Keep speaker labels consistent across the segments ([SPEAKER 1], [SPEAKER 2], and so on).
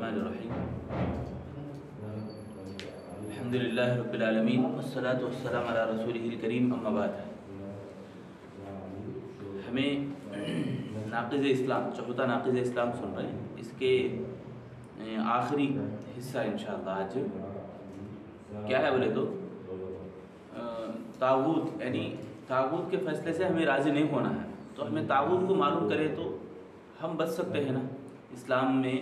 [SPEAKER 1] الرحمن الرحیم الحمدللہ رب العالمین والصلاة والسلام علی رسولہ الکریم اما بعد۔ ہمیں ناقض اسلام، چوتھا ناقض اسلام سن رہے ہیں، اس کے آخری حصہ انشاءاللہ آج کیا ہے بولے تو طاغوت، یعنی طاغوت کے فیصلے سے ہمیں راضی نہیں ہونا ہے۔ تو ہمیں طاغوت کو معلوم کرے تو ہم بچ سکتے ہیں نا۔ اسلام میں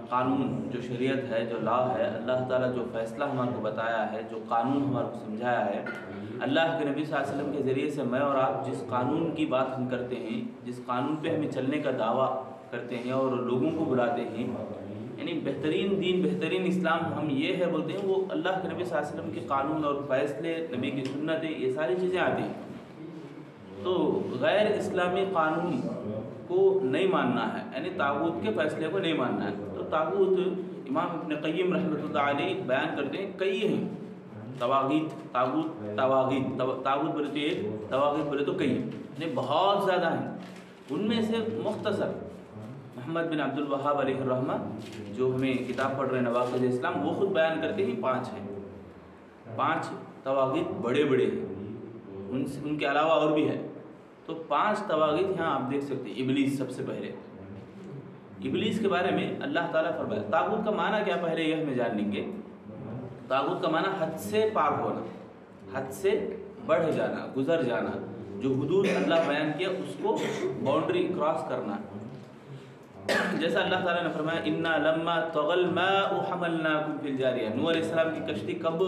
[SPEAKER 1] قانون جو شریعت ہے، جو لا ہے، اللہ تعالیٰ جو فیصلہ ہمارے کو بتایا ہے، جو قانون ہمارے کو سمجھایا ہے، اللہ کے نبی صلی اللہ علیہ وسلم کے ذریعے سے میں اور آپ جس قانون کی بات ہم کرتے ہیں، جس قانون پہ ہمیں چلنے کا دعویٰ کرتے ہیں اور لوگوں کو بلاتے ہیں، یعنی بہترین دین، بہترین اسلام ہم یہ ہے بولتے ہیں، وہ اللہ کے نبی صلی اللہ علیہ وسلم کے قانون اور فیصلے، نبی کی سنتیں، یہ ساری چیزیں آتی ہیں۔ تو غیر اسلامی قانون کو نہیں ماننا ہے، یعنی طاغوت کے فیصلے کو نہیں ماننا ہے۔ تو طاغوت امام ابن قیم رحمۃ اللہ علیہ بیان کرتے ہیں، کئی ہیں طواغیت، طاغوت بولے تو ایک، طواغیت بولے تو کئی، یعنی بہت زیادہ ہیں۔ ان میں سے مختصر محمد بن عبد الوہاب علیہ الرحمہ جو ہمیں کتاب پڑھ رہے ہیں نواقض اسلام، وہ خود بیان کرتے ہیں 5 ہیں، 5 طواغیت بڑے بڑے ہیں، ان کے علاوہ اور بھی ہے۔ تو 5 طواغیت یہاں آپ دیکھ سکتے ہیں۔ ابلیس سب سے پہلے، ابلیس کے بارے میں اللہ تعالیٰ فرمایا، طاغوت کا معنی کیا پہلے یہ ہمیں جان لیں گے۔ طاغوت کا معنی حد سے پار ہونا، حد سے بڑھ جانا، گزر جانا، جو حدود اللہ بیان کیا اس کو باؤنڈری کراس کرنا۔ جیسا اللہ تعالیٰ نے فرمایا، انا لما طغى الماء حملناكم في الجاریہ، نوح علیہ السلام کی کشتی کب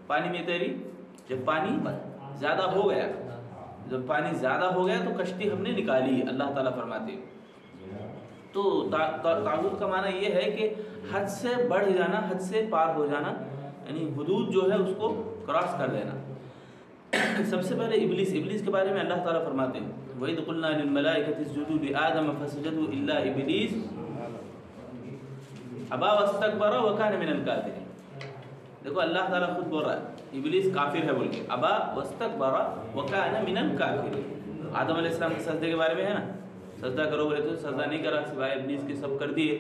[SPEAKER 1] پانی میں تیری؟ جب پانی زیادہ ہو گیا، جب پانی زیادہ ہو گیا تو کشتی ہم نے نکالی، اللہ تعالیٰ فرماتے۔ تو طاغوت کا معنی یہ ہے کہ حد سے بڑھ جانا، حد سے پار ہو جانا، یعنی حدود جو ہے اس کو کراس کر دینا۔ سب سے پہلے ابلیس کے بارے میں اللہ تعالیٰ فرماتے ہیں، وَإِذْ قُلْنَا لِلْمَلَائِكَةِ اسْجُدُوا لِآدَمَ فَسَجَدُوا إِلَّا إِبْلِيسَ أَبَى وَاسْتَكْبَرَ وَكَانَ مِنَ الْكَافِرِينَ۔ دیکھو اللہ تعالیٰ خود بول رہا ہے ابلیس کافر ہے بول کے، ابا واستکبر وکان من الکافرین۔ آدم علیہ السلام کے سجدے کے بارے میں ہے نا، سجدہ کرو بولے تو سجدہ نہیں کرا، سوائے ابلیس کے سب کر دیے۔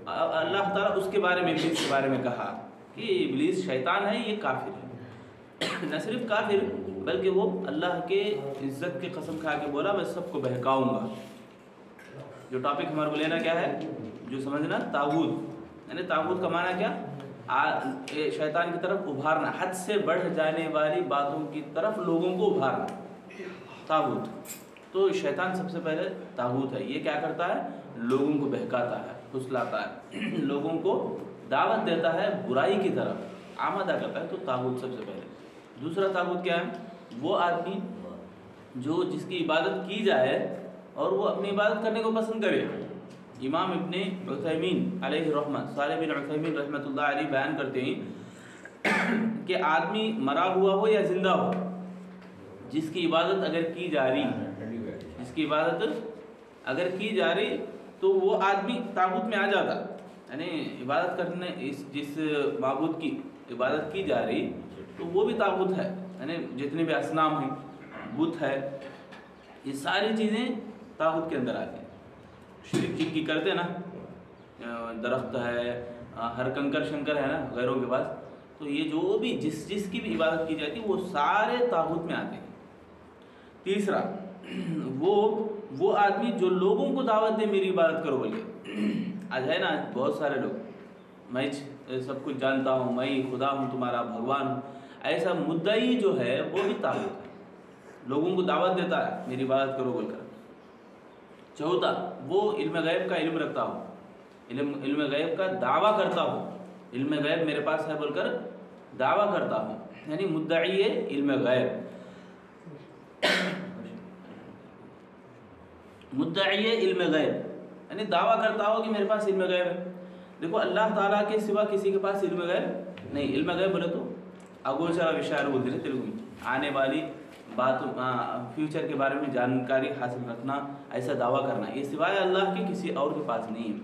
[SPEAKER 1] اللہ تعالیٰ اس کے بارے میں، ابلیس کے بارے میں کہا کہ ابلیس شیطان ہے، یہ کافر ہے۔ نہ صرف کافر بلکہ وہ اللہ کے عزت کی قسم کھا کے بولا میں سب کو بہکاؤں گا۔ جو ٹاپک ہمارے کو لینا کیا ہے، جو سمجھنا طاغوت، یعنی طاغوت کا معنی کیا، شیطان کی طرف ابھارنا، حد سے بڑھ جانے والی باتوں کی طرف لوگوں کو ابھارنا، طاغوت۔ تو شیطان سب سے پہلے طاغوت ہے۔ یہ کیا کرتا ہے، لوگوں کو بہکاتا ہے، پھسلاتا ہے، لوگوں کو دعوت دیتا ہے برائی کی طرف، آمادہ کرتا ہے۔ تو طاغوت سب سے پہلے۔ دوسرا طاغوت کیا ہے، وہ آدمی جو جس کی عبادت کی جائے اور وہ اپنی عبادت کرنے کو پسند کرے۔ امام ابن عثیمین علیہ رحمہ، صالح بن عثیمین رحمۃ اللہ علیہ بیان کرتے ہیں کہ آدمی مرا ہوا ہو یا زندہ ہو، جس کی عبادت اگر کی جا رہی، جس کی عبادت اگر کی جا رہی تو وہ آدمی طاغوت میں آ جاتا، یعنی عبادت کرنے جس معبود کی عبادت کی جا رہی تو وہ بھی طاغوت ہے، یعنی جتنے بھی اصنام ہیں، بت ہے، یہ ساری چیزیں طاغوت کے اندر آتی ہیں۔ شرک جن کی کرتے نا، درخت ہے، ہر کنکر شنکر ہے نا غیروں کے پاس، تو یہ جو بھی جس کی بھی عبادت کی جاتی ہے وہ سارے طاغوت میں آتے ہیں۔ تیسرا، وہ آدمی جو لوگوں کو دعوت دے میری عبادت کرو بولے۔ آج ہے نا بہت سارے لوگ، میں سب کچھ جانتا ہوں، میں خدا ہوں، تمہارا بھگوان ہوں، ایسا مدعی جو ہے وہ بھی طاغوت ہے، لوگوں کو دعوت دیتا ہے میری عبادت کرو بول کر۔ چوتھا، وہ علم غیب کا علم رکھتا ہوں، علم غیب کا دعویٰ کرتا ہوں، علم غیب میرے پاس ہے بول کر دعویٰ کرتا ہوں، یعنی مدعی علم غیب، مدعی علم غیب یعنی دعویٰ کرتا ہو کہ میرے پاس علم غیب ہے۔ دیکھو اللہ تعالیٰ کے سوا کسی کے پاس علم غیب نہیں۔ علم غیب بولے تو اگوچر وشار بولتے ہیں تیلگو میں، آنے والی بات، فیوچر کے بارے میں جانکاری حاصل رکھنا، ایسا دعویٰ کرنا، یہ سوائے اللہ کے کسی اور کے پاس نہیں ہے۔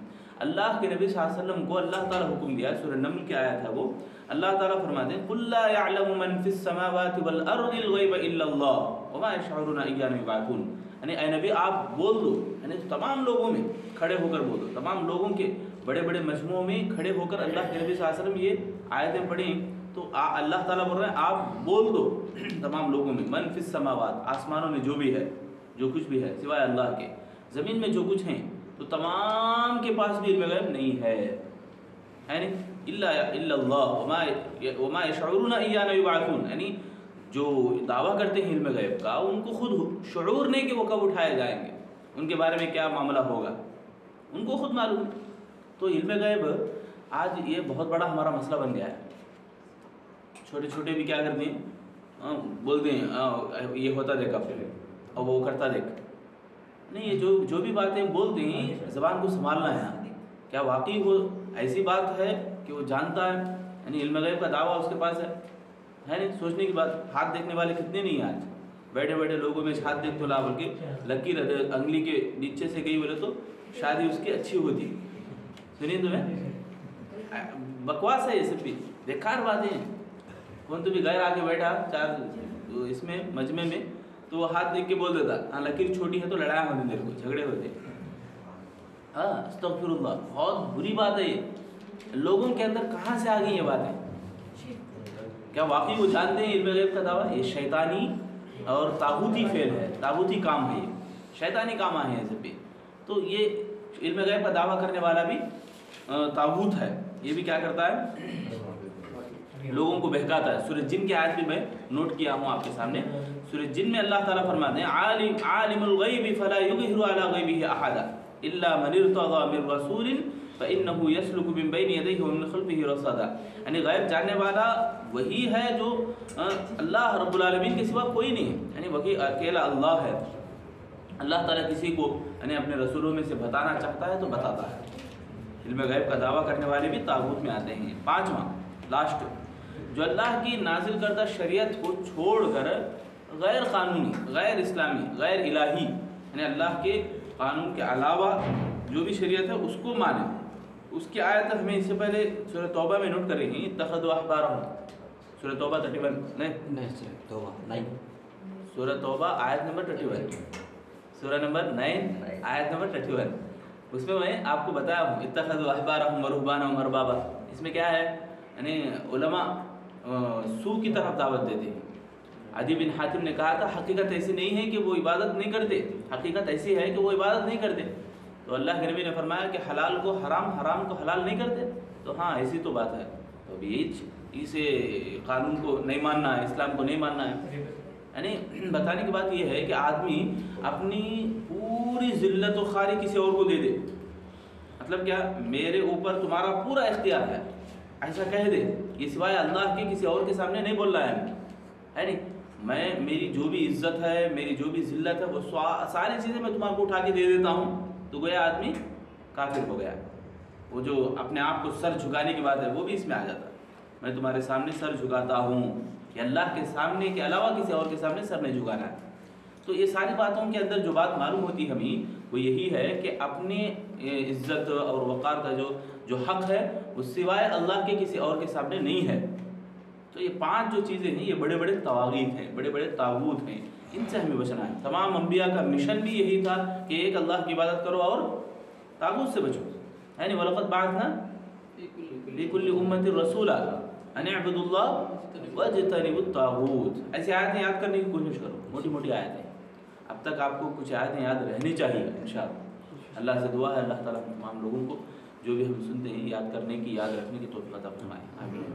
[SPEAKER 1] اللہ کے نبی صلی اللہ علیہ وسلم کو اللہ تعالیٰ حکم دیا، سورہ نمل کی آیت ہے وہ، اللہ تعالیٰ فرماتے ہیں قُلْ لَا يَعْلَمُ مَنْ فِي السَّمَاوَاتِ وَالْأَرْضِ الْغَيْبَ إِلَّا اللَّهُ وَمَا يَشْعُرُونَ أَيَّانَ يُبْعَثُونَ۔ یعنی اے نبی آپ بول دو، یعنی تمام لوگوں میں کھڑے ہو کر بول دو، تمام لوگوں کے بڑے بڑے مجموعوں میں کھڑے ہو کر اللہ کے نبی صلی اللہ علیہ وسلم یہ آیتیں پڑھیں تو اللہ تعالیٰ بول رہے ہیں آپ بول دو تمام لوگوں میں، من فی السماوات، آسمانوں میں جو بھی ہے، جو کچھ بھی ہے سوائے اللہ کے، زمین میں جو کچھ ہیں، تو تمام کے پاس بھی علم غیب نہیں ہے، یعنی الا اللہ وما یشعرون ایان یبعثون، یعنی جو دعویٰ کرتے ہیں علم غیب کا ان کو خود شعور نہیں کہ وہ کب اٹھائے جائیں گے، ان کے بارے میں کیا معاملہ ہوگا، ان کو خود معلوم۔ تو علم غیب آج یہ بہت بڑا ہمارا مسئلہ بن گیا ہے۔ چھوٹے چھوٹے بھی کیا کرتے ہیں، بولتے ہیں یہ ہوتا دیکھا پھر اور وہ کرتا دیکھ، نہیں، یہ جو بھی باتیں بولتے ہیں زبان کو سنبھالنا ہے۔ کیا واقعی وہ ایسی بات ہے کہ وہ جانتا ہے، یعنی علم غیب کا دعویٰ اس کے پاس ہے نہیں؟ سوچنے کی بات، ہاتھ دیکھنے والے کتنے نہیں ہیں آج، بیٹھے بیٹھے لوگوں میں ہاتھ دیکھ تو لا بول کے لکیر انگلی کے نیچے سے گئی بولے تو شادی اس کی اچھی ہوتی۔ سنیے تمہیں بکواس ہے، یہ سب بھی بیکار باتیں ہیں۔ کون تو بھی غیر آ کے بیٹھا چار اس میں مجمع میں تو وہ ہاتھ دیکھ کے بول دیتا ہاں لکیر چھوٹی ہے تو لڑایا ہوتے دیر کو، جھگڑے ہوتے۔ ہاں استغفر اللہ، بہت بری بات ہے یہ، لوگوں کے اندر کہاں سے آ گئی یہ باتیں؟ کیا واقعی وہ جانتے ہیں علم غیب کا دعویٰ؟ یہ شیطانی اور طاغوتی فعل ہے، طاغوتی کام ہے، یہ شیطانی کام آئے ہیں سب بھی۔ تو یہ علم غیب کا دعویٰ کرنے والا بھی طاغوت ہے، یہ بھی کیا کرتا ہے، لوگوں کو بہکاتا ہے۔ سورہ جن کی آیت بھی میں نوٹ کیا ہوں آپ کے سامنے، سورہ جن میں اللہ تعالیٰ فرماتے ہیں عالم الغیب فلا یظہر علی غیبہ احدا الا من ارتضی من رسول فانه يسلك من بین یدیہ ومن خلفہ رصدا، یعنی غیب جاننے والا وہی ہے جو اللہ رب العالمین کے سوا کوئی نہیں ہے، یعنی وہی اکیلا اللہ ہے۔ اللہ تعالیٰ کسی کو یعنی اپنے رسولوں میں سے بتانا چاہتا ہے تو بتاتا ہے۔ علم غیب کا دعویٰ کرنے والے بھی طاغوت میں آتے ہیں۔ پانچواں لاسٹ، جو اللہ کی نازل کردہ شریعت کو چھوڑ کر غیر قانونی، غیر اسلامی، غیر الہی، یعنی اللہ کے قانون کے علاوہ جو بھی شریعت ہے اس کو مانے، اس کی آیت ہمیں اس سے پہلے سورہ توبہ میں نوٹ کریں گے، اتخذوا احبارهم، سورہ توبہ 31 نہیں
[SPEAKER 2] توبہ 9،
[SPEAKER 1] سورہ توبہ آیت نمبر 31، سورہ نمبر 9 آیت نمبر 31، اس میں میں آپ کو بتایا ہوں اتخذوا احبارهم ورهبانهم اربابا، اس میں کیا ہے، یعنی علماء سو کی طرف دعوت دیتے ہیں۔ عدی بن حاتم نے کہا تھا حقیقت ایسی نہیں ہے کہ وہ عبادت نہیں کرتے، حقیقت ایسی ہے کہ وہ عبادت نہیں کرتے، تو اللہ کے نبی نے فرمایا کہ حلال کو حرام، حرام کو حلال نہیں کرتے، تو ہاں ایسی تو بات ہے، تو اب یہی اسے قانون کو نہیں ماننا ہے، اسلام کو نہیں ماننا ہے۔ یعنی بتانے کی بات یہ ہے کہ آدمی اپنی پوری ذلت و خواری کسی اور کو دے دے، مطلب کیا، میرے اوپر تمہارا پورا اختیار ہے، ایسا کہہ دے، یہ سوائے اللہ کے کسی اور کے سامنے نہیں بول رہا ہے نہیں، میں میری جو بھی عزت ہے، میری جو بھی ذلت ہے، وہ ساری چیزیں میں تمہارے کو اٹھا کے دے دیتا ہوں، تو گویا آدمی کافر ہو گیا۔ وہ جو اپنے آپ کو سر جھکانے کی بات ہے وہ بھی اس میں آ جاتا ہے، میں تمہارے سامنے سر جھکاتا ہوں، کہ اللہ کے سامنے کے علاوہ کسی اور کے سامنے سر نہیں جھکانا ہے۔ تو یہ ساری باتوں کے اندر جو بات معلوم ہوتی ہے ہمیں وہ یہی ہے کہ اپنے عزت اور وقار کا جو حق ہے وہ سوائے اللہ کے کسی اور کے سامنے نہیں ہے۔ تو یہ پانچ جو چیزیں ہیں یہ بڑے بڑے طواغیت ہیں، بڑے بڑے طاغوت ہیں، ان سے ہمیں بچنا ہے۔ تمام انبیاء کا مشن بھی یہی تھا کہ ایک اللہ کی عبادت کرو اور طاغوت سے بچو، یعنی وَلَقَدْ بَعَثْنَا لِكُلِّ أُمَّةٍ رَسُولًا أَنِ اعْبُدُوا اللَّهَ وَاجْتَنِبُوا الطَّاغُوتَ۔ ایسی آیتیں یاد کرنے کی کوشش کرو، موٹی موٹی آیتیں، اب تک آپ کو کچھ آیتیں یاد رہنی چاہیے انشاءاللہ۔ اللہ سے دعا ہے اللہ تعالیٰ تمام لوگوں کو جو بھی ہم سنتے ہیں یاد کرنے کی، یاد رکھنے کی توفیق عطا فرمائے، آمین۔